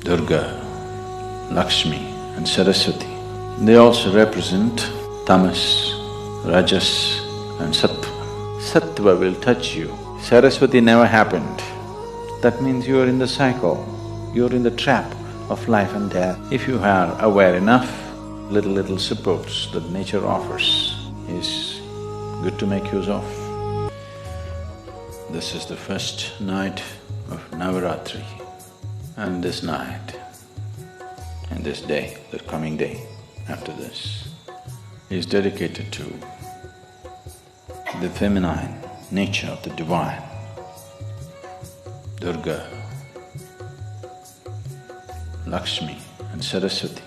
Durga, Lakshmi and Saraswati. They also represent tamas, rajas and sattva. Sattva will touch you. Saraswati never happened. That means you are in the cycle, you're in the trap of life and death. If you are aware enough, little supports that nature offers is good to make use of. This is the first night of Navratri, and this night and this day, the coming day after this, is dedicated to the feminine nature of the divine. Durga, Lakshmi and Saraswati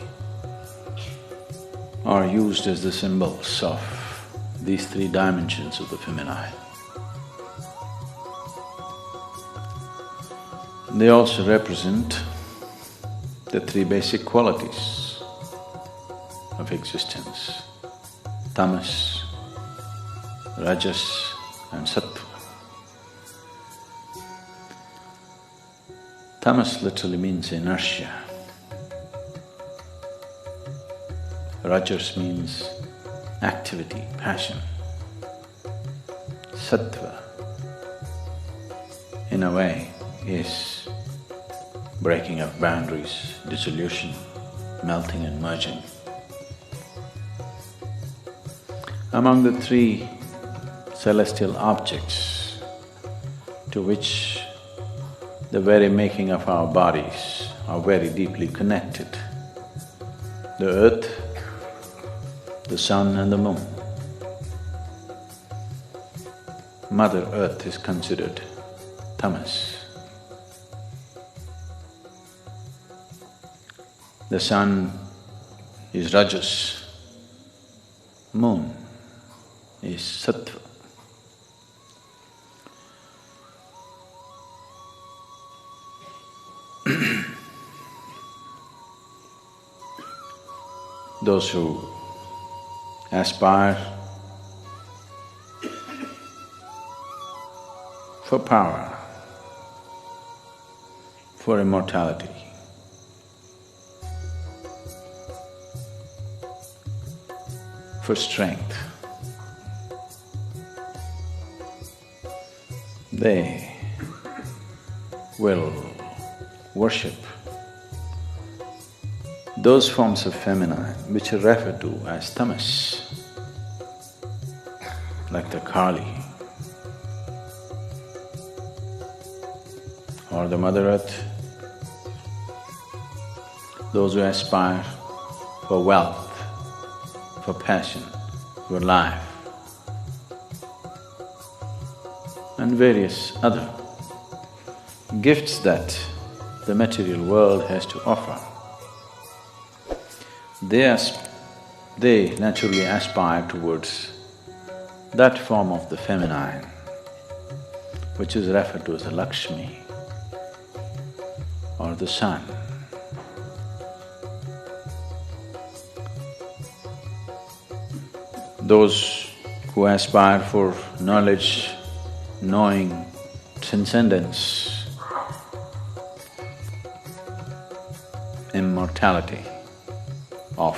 are used as the symbols of these three dimensions of the feminine. They also represent the three basic qualities of existence: tamas, rajas and sattva. Tamas literally means inertia. Rajas means activity, passion. Sattva, in a way, is breaking of boundaries, dissolution, melting and merging. Among the three celestial objects to which the very making of our bodies are very deeply connected, the earth, the sun and the moon. Mother Earth is considered tamas. The sun is rajas, moon is sattva. Those who aspire for power, for immortality, for strength, they will worship those forms of feminine which are referred to as tamas, like the Kali or the Mother Earth. Those who aspire for wealth, for passion, for life, and various other gifts that the material world has to offer. They naturally aspire towards that form of the feminine, which is referred to as the Lakshmi or the sun. Those who aspire for knowledge, knowing, transcendence, immortality of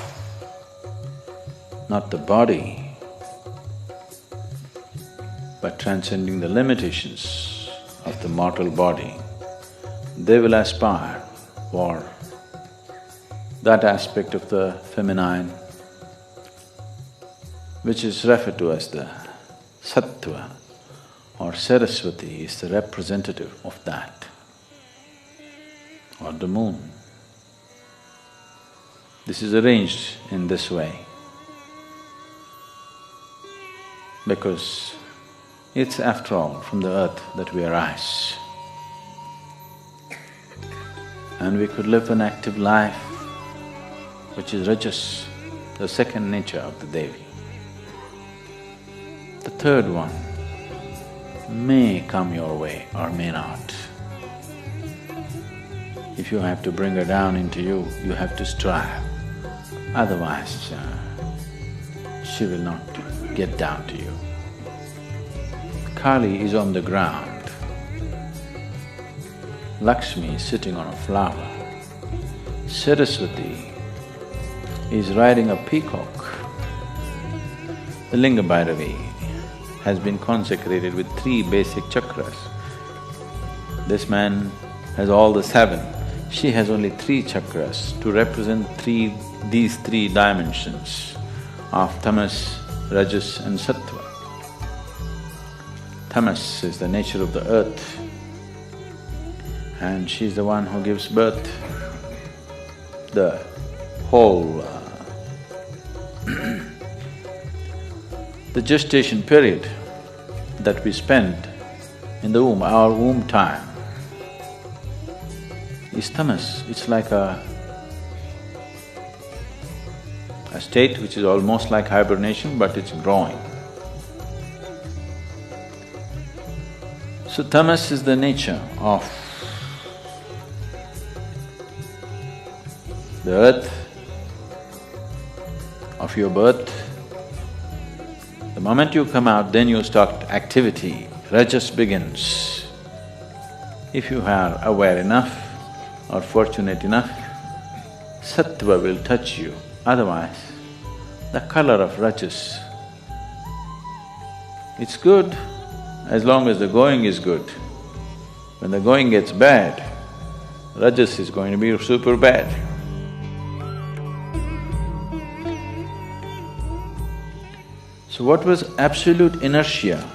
not the body, but transcending the limitations of the mortal body, they will aspire for that aspect of the feminine which is referred to as the sattva, or Saraswati is the representative of that, or the moon. This is arranged in this way because it's after all from the earth that we arise. And we could live an active life, which is rajas, the second nature of the Devi. The third one may come your way or may not. If you have to bring her down into you, you have to strive. Otherwise, she will not get down to you. Kali is on the ground. Lakshmi is sitting on a flower. Saraswati is riding a peacock. The Linga Bhairavi has been consecrated with 3 basic chakras. This man has all the 7. She has only 3 chakras to represent these 3 dimensions of tamas, rajas and sattva. Tamas is the nature of the earth, and she's the one who gives birth. The whole the gestation period that we spend in the womb, our womb time, is tamas. It's like a state which is almost like hibernation, but it's growing. So tamas is the nature of the earth, of your birth. The moment you come out, then you start activity, rajas begins. If you are aware enough or fortunate enough, sattva will touch you. Otherwise, the color of rajas, it's good as long as the going is good. When the going gets bad, rajas is going to be super bad. So what was absolute inertia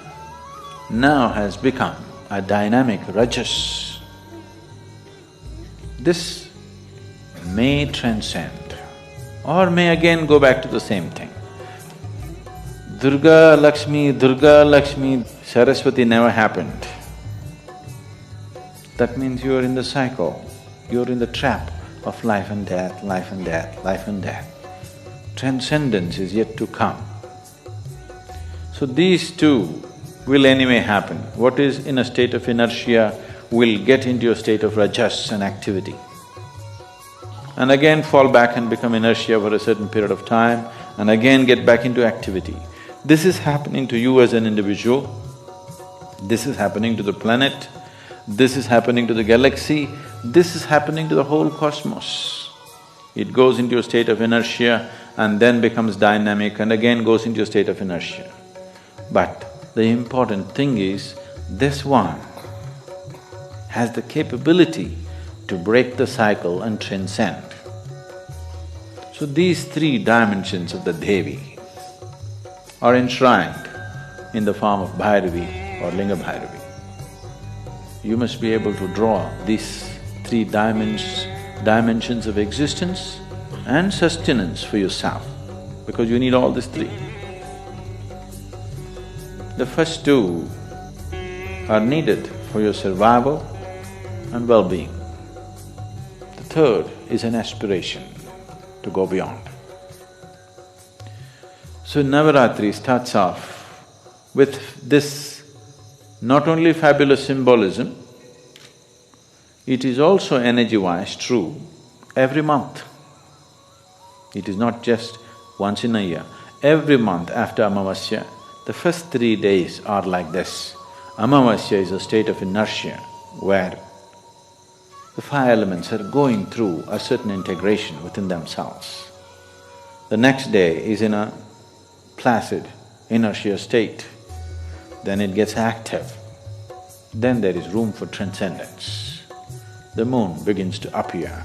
now has become a dynamic rajas. This may transcend or may again go back to the same thing. Durga, Lakshmi, Saraswati never happened. That means you're in the cycle, you're in the trap of life and death, life and death, life and death. Transcendence is yet to come. So these 2 will anyway happen. What is in a state of inertia will get into a state of rajas and activity, and again fall back and become inertia for a certain period of time, and again get back into activity. This is happening to you as an individual, this is happening to the planet, this is happening to the galaxy, this is happening to the whole cosmos. It goes into a state of inertia and then becomes dynamic and again goes into a state of inertia. But the important thing is, this one has the capability to break the cycle and transcend. So these 3 dimensions of the Devi are enshrined in the form of Bhairavi or Linga Bhairavi. You must be able to draw these 3 dimensions of existence and sustenance for yourself, because you need all these 3. The first 2 are needed for your survival and well-being. The third is an aspiration to go beyond. So Navratri starts off with this not only fabulous symbolism, it is also energy-wise true every month. It is not just once in a year. Every month after Amavasya, the first 3 days are like this. Amavasya is a state of inertia where the 5 elements are going through a certain integration within themselves. The next day is in a placid inertia state, then it gets active, then there is room for transcendence. The moon begins to appear.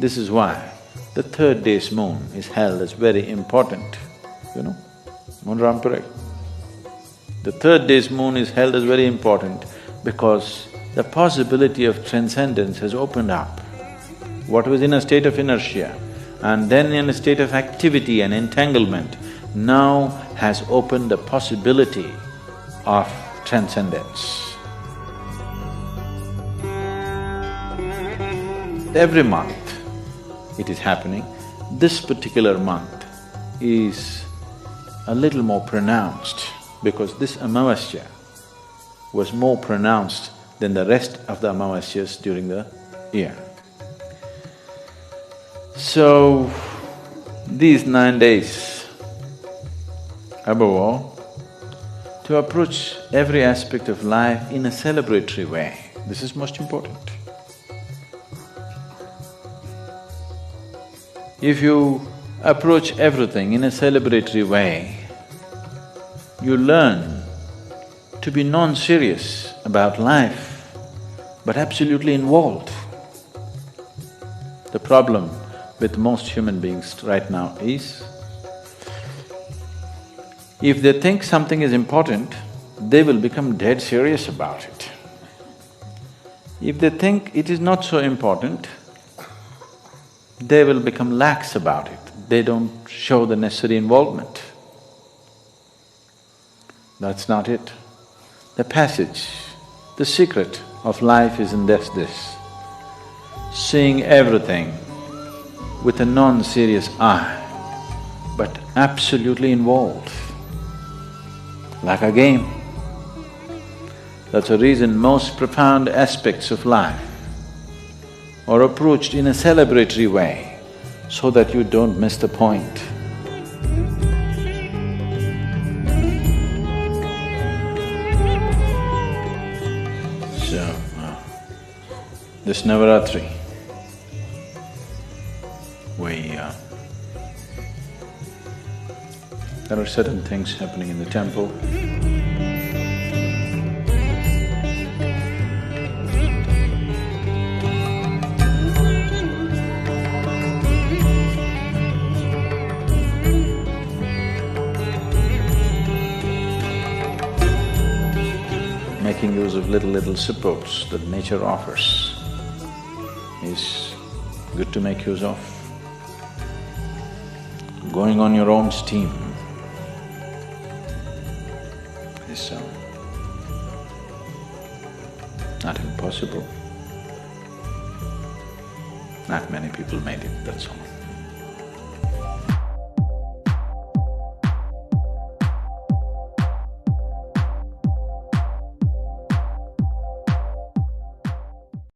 This is why the 3rd day's moon is held as very important, you know, Moon Rampurai. The 3rd day's moon is held as very important because the possibility of transcendence has opened up. What was in a state of inertia and then in a state of activity and entanglement now has opened the possibility of transcendence. Every month it is happening. This particular month is a little more pronounced because this Amavasya was more pronounced than the rest of the Amavasyas during the year. So, these 9 days, above all, to approach every aspect of life in a celebratory way, this is most important. If you approach everything in a celebratory way, you learn to be non-serious about life, but absolutely involved. The problem with most human beings right now is, if they think something is important, they will become dead serious about it. If they think it is not so important, they will become lax about it. They don't show the necessary involvement. That's not it. The passage, the secret of life is in this, seeing everything with a non-serious eye, but absolutely involved, like a game. That's the reason most profound aspects of life are approached in a celebratory way, so that you don't miss the point. So, this Navratri, there are certain things happening in the temple. Making use of little supports that nature offers is good to make use of. Going on your own steam is not impossible. Not many people made it, that's all.